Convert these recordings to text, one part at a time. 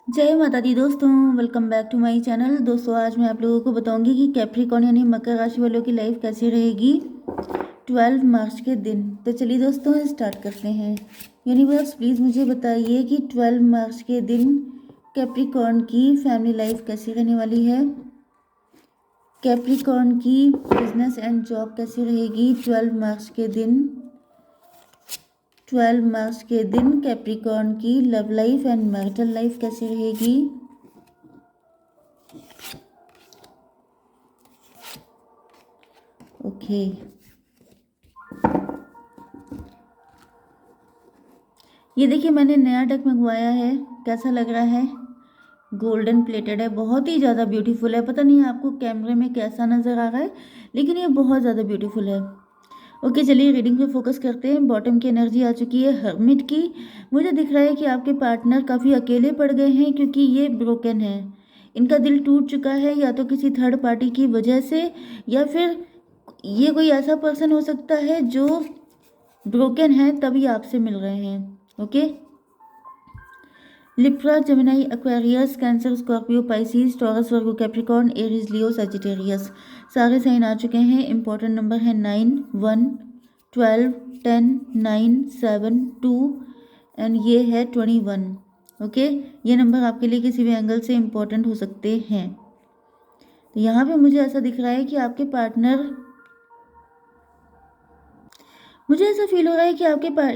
जय माता दी दोस्तों, welcome back to my channel. दोस्तों आज मैं आप लोगों को बताऊंगी कि कैप्रिकॉर्न यानी मकर राशि वालों की लाइफ कैसी रहेगी 12 मार्च के दिन। तो चलिए दोस्तों स्टार्ट करते हैं। यूनिवर्स प्लीज़ मुझे बताइए कि 12 मार्च के दिन कैप्रिकॉर्न की फैमिली लाइफ कैसी रहने वाली है। कैप्रिकॉर्न की बिजनेस एंड जॉब कैसी रहेगी 12 मार्च के दिन। 12 मार्च के दिन कैप्रिकॉर्न की love life and marital life कैसी रहेगी। ओके ये देखिए मैंने नया डेक मंगवाया है, कैसा लग रहा है। गोल्डन प्लेटेड है, बहुत ही ज़्यादा ब्यूटीफुल है। पता नहीं आपको कैमरे में कैसा नज़र आ रहा है, लेकिन ये बहुत ज़्यादा ब्यूटीफुल है। ओके चलिए रीडिंग पे फोकस करते हैं। बॉटम की एनर्जी आ चुकी है हर्मिट की। मुझे दिख रहा है कि आपके पार्टनर काफ़ी अकेले पड़ गए हैं क्योंकि ये ब्रोकन है। इनका दिल टूट चुका है या तो किसी थर्ड पार्टी की वजह से, या फिर ये कोई ऐसा पर्सन हो सकता है जो ब्रोकन है तभी आपसे मिल रहे हैं। Okay Libra, Gemini, Aquarius, Cancer, Scorpio, Pisces, Taurus, Virgo, Capricorn, Aries, Leo, Sagittarius सारे साइन आ चुके हैं। इंपॉर्टेंट नंबर है 9, 1, 12, 10, 9, 7, 2 एंड ये है 21। ओके ये नंबर आपके लिए किसी भी एंगल से इम्पोर्टेंट हो सकते हैं। तो यहाँ पे मुझे ऐसा दिख रहा है कि आपके पार्टनर, मुझे ऐसा फील हो रहा है कि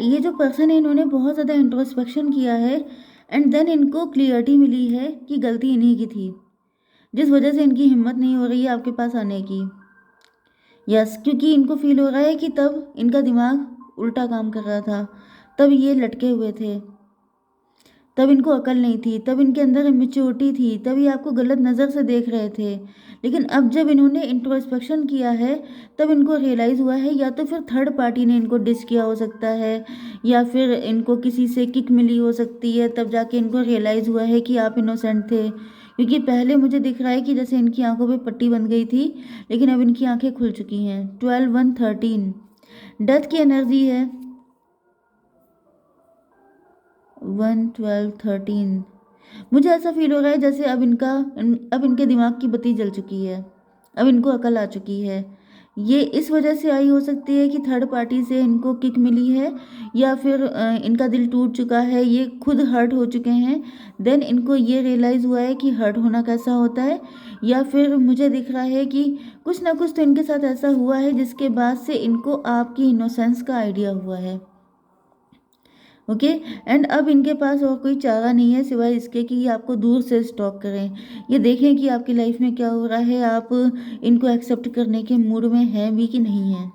ये जो पर्सन है इन्होंने बहुत ज़्यादा इंट्रोस्पेक्शन किया है एंड देन इनको क्लियरिटी मिली है कि गलती इन्हीं की थी, जिस वजह से इनकी हिम्मत नहीं हो रही है आपके पास आने की। यस क्योंकि इनको फील हो रहा है कि तब इनका दिमाग उल्टा काम कर रहा था, तब ये लटके हुए थे, तब इनको अकल नहीं थी, तब इनके अंदर इमेच्योरिटी थी, तब ये आपको गलत नज़र से देख रहे थे। लेकिन अब जब इन्होंने इंट्रोस्पेक्शन किया है तब इनको रियलाइज़ हुआ है, या तो फिर थर्ड पार्टी ने इनको डिस किया हो सकता है, या फिर इनको किसी से किक मिली हो सकती है, तब जाके इनको रियलाइज़ हुआ है कि आप इनोसेंट थे। क्योंकि पहले मुझे दिख रहा है कि जैसे इनकी आंखों पे पट्टी बन गई थी, लेकिन अब इनकी आंखें खुल चुकी हैं। 12, 1, 13 डेथ की एनर्जी है। 1, 12, 13 मुझे ऐसा फील हो रहा है जैसे अब इनके दिमाग की बत्ती जल चुकी है, अब इनको अकल आ चुकी है। ये इस वजह से आई हो सकती है कि थर्ड पार्टी से इनको किक मिली है, या फिर इनका दिल टूट चुका है, ये खुद हर्ट हो चुके हैं। देन इनको ये रियलाइज़ हुआ है कि हर्ट होना कैसा होता है, या फिर मुझे दिख रहा है कि कुछ ना कुछ तो इनके साथ ऐसा हुआ है जिसके बाद से इनको आपकी इनोसेंस का आइडिया हुआ है। ओके एंड अब इनके पास और कोई चारा नहीं है सिवाय इसके कि ये आपको दूर से स्टॉक करें। ये देखें कि आपकी लाइफ में क्या हो रहा है, आप इनको एक्सेप्ट करने के मूड में हैं भी कि नहीं हैं।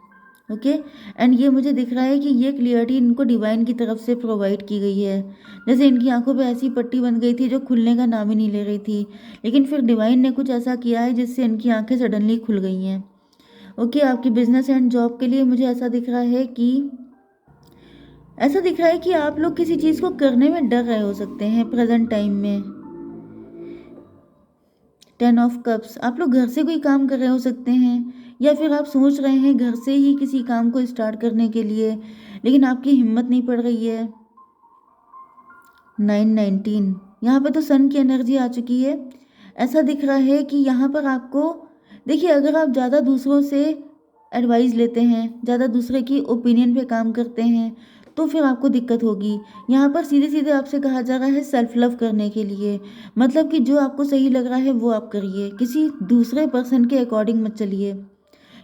ओके एंड ये मुझे दिख रहा है कि ये क्लियरिटी इनको डिवाइन की तरफ से प्रोवाइड की गई है। जैसे इनकी आंखों पे ऐसी पट्टी बन गई थी जो खुलने का नाम ही नहीं ले रही थी, लेकिन फिर डिवाइन ने कुछ ऐसा किया है जिससे इनकी आंखें सडनली खुल गई हैं। ओके आपकी बिजनेस एंड जॉब के लिए मुझे ऐसा दिख रहा है कि आप लोग किसी चीज़ को करने में डर रहे हो सकते हैं प्रेजेंट टाइम में। 10 ऑफ कप्स, आप लोग घर से कोई काम कर रहे हो सकते हैं, या फिर आप सोच रहे हैं घर से ही किसी काम को स्टार्ट करने के लिए, लेकिन आपकी हिम्मत नहीं पड़ रही है। 9, 19 यहाँ पे तो सन की एनर्जी आ चुकी है। ऐसा दिख रहा है कि यहाँ पर आपको, देखिए अगर आप ज़्यादा दूसरों से एडवाइस लेते हैं, ज़्यादा दूसरे की ओपिनियन पे काम करते हैं, तो फिर आपको दिक्कत होगी। यहाँ पर सीधे सीधे आपसे कहा जा रहा है सेल्फ लव करने के लिए, मतलब कि जो आपको सही लग रहा है वो आप करिए, किसी दूसरे पर्सन के अकॉर्डिंग मत चलिए।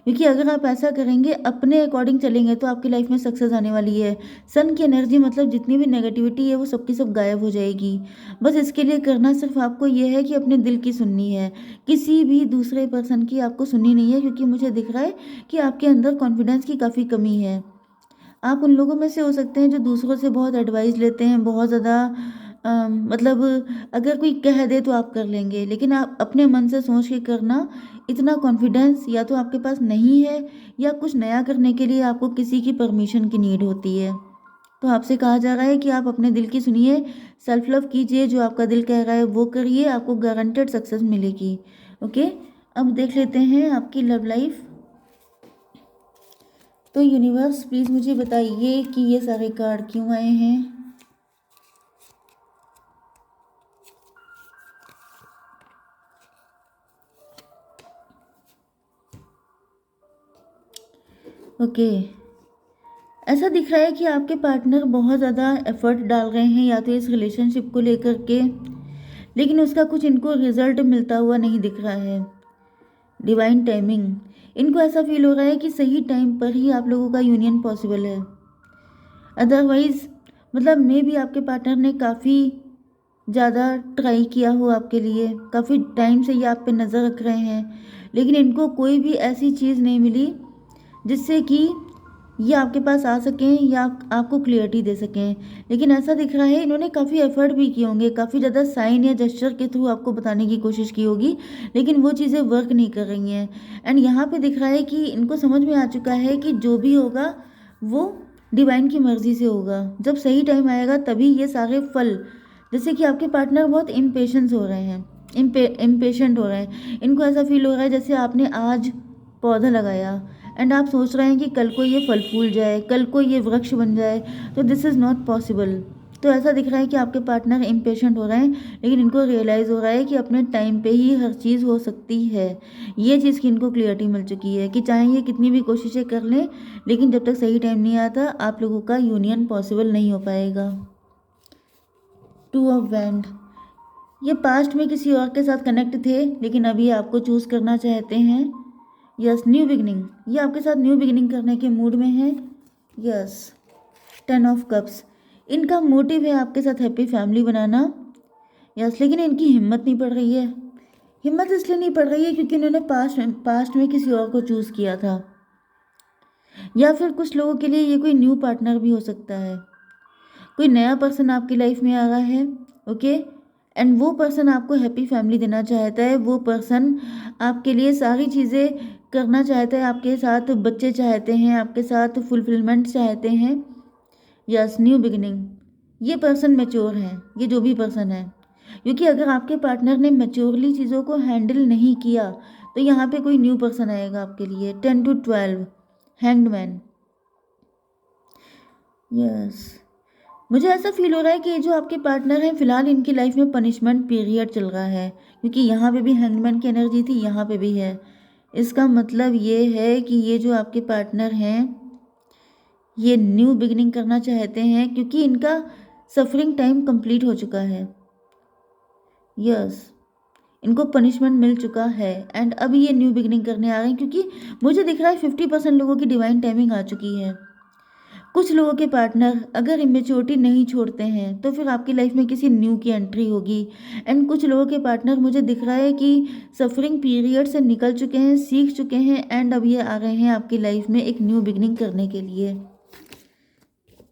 क्योंकि अगर आप ऐसा करेंगे, अपने अकॉर्डिंग चलेंगे, तो आपकी लाइफ में सक्सेस आने वाली है। सन की एनर्जी मतलब जितनी भी नेगेटिविटी है वो सबकी सब गायब हो जाएगी। बस इसके लिए करना सिर्फ आपको ये है कि अपने दिल की सुननी है, किसी भी दूसरे पर्सन की आपको सुननी नहीं है। क्योंकि मुझे दिख रहा है कि आपके अंदर कॉन्फिडेंस की काफ़ी कमी है। आप उन लोगों में से हो सकते हैं जो दूसरों से बहुत एडवाइस लेते हैं, बहुत ज़्यादा मतलब अगर कोई कह दे तो आप कर लेंगे, लेकिन आप अपने मन से सोच के करना, इतना कॉन्फिडेंस या तो आपके पास नहीं है, या कुछ नया करने के लिए आपको किसी की परमिशन की नीड होती है। तो आपसे कहा जा रहा है कि आप अपने दिल की सुनिए, सेल्फ लव कीजिए, जो आपका दिल कह रहा है वो करिए, आपको गारंटेड सक्सेस मिलेगी। ओके अब देख लेते हैं आपकी लव लाइफ। तो यूनिवर्स प्लीज़ मुझे बताइए कि ये सारे कार्ड क्यों आए हैं। ओके, ऐसा दिख रहा है कि आपके पार्टनर बहुत ज़्यादा एफर्ट डाल रहे हैं या तो इस रिलेशनशिप को लेकर के, लेकिन उसका कुछ इनको रिजल्ट मिलता हुआ नहीं दिख रहा है। डिवाइन टाइमिंग, इनको ऐसा फील हो रहा है कि सही टाइम पर ही आप लोगों का यूनियन पॉसिबल है। अदरवाइज़ मतलब मे भी आपके पार्टनर ने काफ़ी ज़्यादा ट्राई किया हो आपके लिए, काफ़ी टाइम से ये आप पे नज़र रख रहे हैं, लेकिन इनको कोई भी ऐसी चीज़ नहीं मिली जिससे कि ये आपके पास आ सकें या आपको क्लियरिटी दे सकें। लेकिन ऐसा दिख रहा है इन्होंने काफ़ी एफ़र्ट भी किए होंगे, काफ़ी ज़्यादा साइन या जेस्चर के थ्रू आपको बताने की कोशिश की होगी, लेकिन वो चीज़ें वर्क नहीं कर रही हैं। एंड यहाँ पे दिख रहा है कि इनको समझ में आ चुका है कि जो भी होगा वो डिवाइन की मर्ज़ी से होगा। जब सही टाइम आएगा तभी ये सारे फल, जैसे कि आपके पार्टनर बहुत इम्पेशेंस हो रहे हैं, इम्पेशेंट हो रहे हैं। इनको ऐसा फ़ील हो रहा है जैसे आपने आज पौधा लगाया एंड आप सोच रहे हैं कि कल को ये फल फूल जाए, कल को ये वृक्ष बन जाए, तो दिस इज़ नॉट पॉसिबल। तो ऐसा दिख रहा है कि आपके पार्टनर इम्पेशेंट हो रहे हैं, लेकिन इनको रियलाइज़ हो रहा है कि अपने टाइम पे ही हर चीज़ हो सकती है। ये चीज़ की इनको क्लियरिटी मिल चुकी है कि चाहे ये कितनी भी कोशिशें कर लें, लेकिन जब तक सही टाइम नहीं आता आप लोगों का यूनियन पॉसिबल नहीं हो पाएगा। टू ऑफ वैंड, ये पास्ट में किसी और के साथ कनेक्ट थे, लेकिन अभी ये आपको चूज़ करना चाहते हैं। यस, न्यू बिगिनिंग, ये आपके साथ न्यू बिगिनिंग करने के मूड में है। यस, 10 ऑफ कप्स, इनका मोटिव है आपके साथ हैप्पी फैमिली बनाना। यस, लेकिन इनकी हिम्मत नहीं पड़ रही है। हिम्मत इसलिए नहीं पड़ रही है क्योंकि इन्होंने पास्ट में किसी और को चूज़ किया था, या फिर कुछ लोगों के लिए ये कोई न्यू पार्टनर भी हो सकता है। कोई नया पर्सन आपकी लाइफ में आ रहा है, ओके, एंड वो पर्सन आपको हैप्पी फैमिली देना चाहता है। वो पर्सन आपके लिए सारी चीज़ें करना चाहता है, आपके साथ बच्चे चाहते हैं, आपके साथ फुलफिलमेंट चाहते हैं। यस, न्यू बिगिनिंग, ये पर्सन मैच्योर है, ये जो भी पर्सन है, क्योंकि अगर आपके पार्टनर ने मैच्योरली चीज़ों को हैंडल नहीं किया तो यहाँ पे कोई न्यू पर्सन आएगा आपके लिए। 10 to 12, हैंग्ड मैन। यस, मुझे ऐसा फील हो रहा है कि ये जो आपके पार्टनर हैं फिलहाल इनकी लाइफ में पनिशमेंट पीरियड चल रहा है, क्योंकि यहाँ पे भी हैंगमैन की एनर्जी थी, यहाँ पे भी है। इसका मतलब ये है कि ये जो आपके पार्टनर हैं ये न्यू बिगिनिंग करना चाहते हैं, क्योंकि इनका सफरिंग टाइम कंप्लीट हो चुका है। यस, इनको पनिशमेंट मिल चुका है एंड अभी ये न्यू बिगिनिंग करने आ रहे हैं, क्योंकि मुझे दिख रहा है 50% लोगों की डिवाइन टाइमिंग आ चुकी है। कुछ लोगों के पार्टनर अगर इमेच्योरिटी नहीं छोड़ते हैं तो फिर आपकी लाइफ में किसी न्यू की एंट्री होगी। एंड कुछ लोगों के पार्टनर मुझे दिख रहा है कि सफरिंग पीरियड से निकल चुके हैं, सीख चुके हैं एंड अब ये आ रहे हैं आपकी लाइफ में एक न्यू बिगनिंग करने के लिए।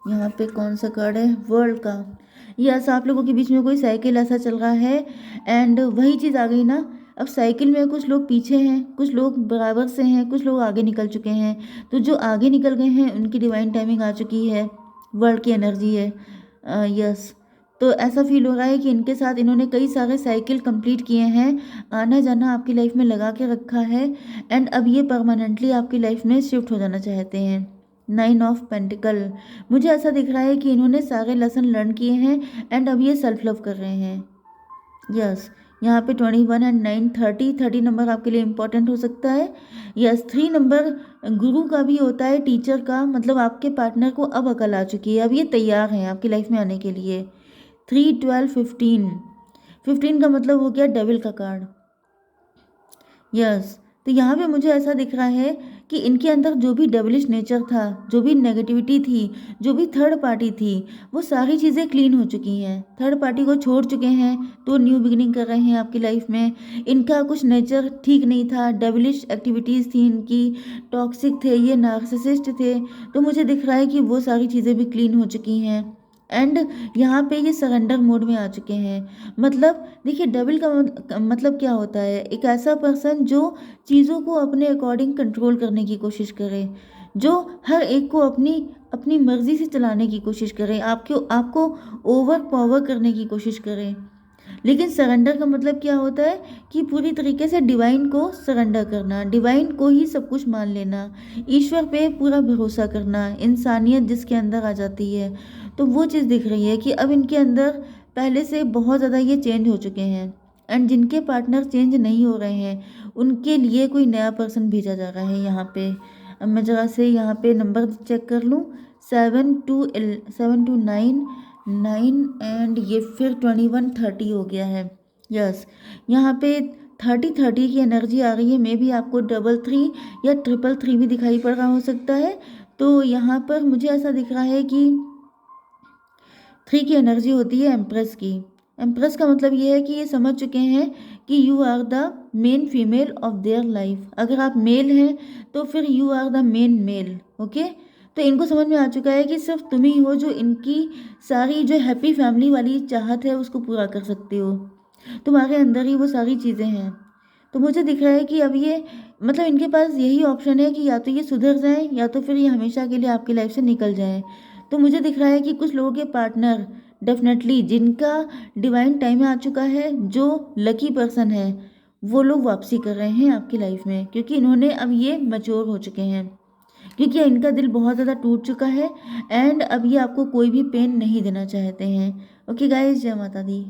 यहाँ पे कौन सा कार्ड है? वर्ल्ड का। यस, आप लोगों के बीच में कोई साइकिल ऐसा चल रहा है एंड वही चीज़ आ गई ना। अब साइकिल में कुछ लोग पीछे हैं, कुछ लोग बराबर से हैं, कुछ लोग आगे निकल चुके हैं। तो जो आगे निकल गए हैं उनकी डिवाइन टाइमिंग आ चुकी है, वर्ल्ड की एनर्जी है। यस, तो ऐसा फील हो रहा है कि इनके साथ इन्होंने कई सारे साइकिल कंप्लीट किए हैं, आना जाना आपकी लाइफ में लगा के रखा है एंड अब ये परमानेंटली आपकी लाइफ में शिफ्ट हो जाना चाहते हैं। 9 ऑफ पेंटिकल, मुझे ऐसा दिख रहा है कि इन्होंने सारे लेसन लर्न किए हैं एंड अब ये सेल्फ लव कर रहे हैं। यस, यहाँ पे 21 एंड 9, 30 नंबर आपके लिए इम्पोर्टेंट हो सकता है। यस, 3 नंबर गुरु का भी होता है, टीचर का, मतलब आपके पार्टनर को अब अकल आ चुकी है, अब ये तैयार हैं आपकी लाइफ में आने के लिए। 3, 12, 15 का मतलब हो गया डेविल का कार्ड। यस, तो यहाँ पे मुझे ऐसा दिख रहा है कि इनके अंदर जो भी डेविलिश नेचर था, जो भी नेगेटिविटी थी, जो भी थर्ड पार्टी थी, वो सारी चीज़ें क्लीन हो चुकी हैं। थर्ड पार्टी को छोड़ चुके हैं तो न्यू बिगिनिंग कर रहे हैं आपकी लाइफ में। इनका कुछ नेचर ठीक नहीं था, डेविलिश एक्टिविटीज़ थी इनकी, टॉक्सिक थे, ये नार्सिसिस्ट थे, तो मुझे दिख रहा है कि वो सारी चीज़ें भी क्लीन हो चुकी हैं एंड यहाँ पे ये सरेंडर मोड में आ चुके हैं। मतलब देखिए, डेविल का मतलब क्या होता है? एक ऐसा पर्सन जो चीज़ों को अपने अकॉर्डिंग कंट्रोल करने की कोशिश करे, जो हर एक को अपनी अपनी मर्ज़ी से चलाने की कोशिश करे, आपको ओवर पावर करने की कोशिश करे। लेकिन सरेंडर का मतलब क्या होता है कि पूरी तरीके से डिवाइन को सरेंडर करना, डिवाइन को ही सब कुछ मान लेना, ईश्वर पे पूरा भरोसा करना, इंसानियत जिसके अंदर आ जाती है। तो वो चीज़ दिख रही है कि अब इनके अंदर पहले से बहुत ज़्यादा ये चेंज हो चुके हैं एंड जिनके पार्टनर चेंज नहीं हो रहे हैं उनके लिए कोई नया पर्सन भेजा जा रहा है यहाँ पे। अब मैं ज़रा से यहाँ पे नंबर चेक कर लूँ। 7 to 9 एंड ये फिर 21 30 हो गया है। यस, यहाँ पे 30 30 की एनर्जी आ रही है। मे बी आपको 33 या 333 भी दिखाई पड़ रहा हो सकता है। तो यहाँ पर मुझे ऐसा दिख रहा है कि 3 की एनर्जी होती है एम्प्रेस की। एम्प्रेस का मतलब ये है कि ये समझ चुके हैं कि you are the main female of their life. अगर आप मेल हैं तो फिर you are the main male. Okay, तो इनको समझ में आ चुका है कि सिर्फ तुम ही हो जो इनकी सारी जो हैप्पी फैमिली वाली चाहत है उसको पूरा कर सकते हो। तुम्हारे अंदर ही वो सारी चीज़ें हैं। तो मुझे दिख रहा है कि अब ये मतलब इनके पास यही ऑप्शन है कि या तो ये सुधर जाएं या तो फिर ये हमेशा के लिए आपकी लाइफ से निकल जाएं। तो मुझे दिख रहा है कि कुछ लोगों के पार्टनर डेफिनेटली जिनका डिवाइन टाइम आ चुका है, जो लकी पर्सन है, वो लोग वापसी कर रहे हैं आपकी लाइफ में, क्योंकि इन्होंने अब ये मैच्योर हो चुके हैं, क्योंकि इनका दिल बहुत ज़्यादा टूट चुका है एंड अब ये आपको कोई भी पेन नहीं देना चाहते हैं। ओके गाइस, जय माता दी।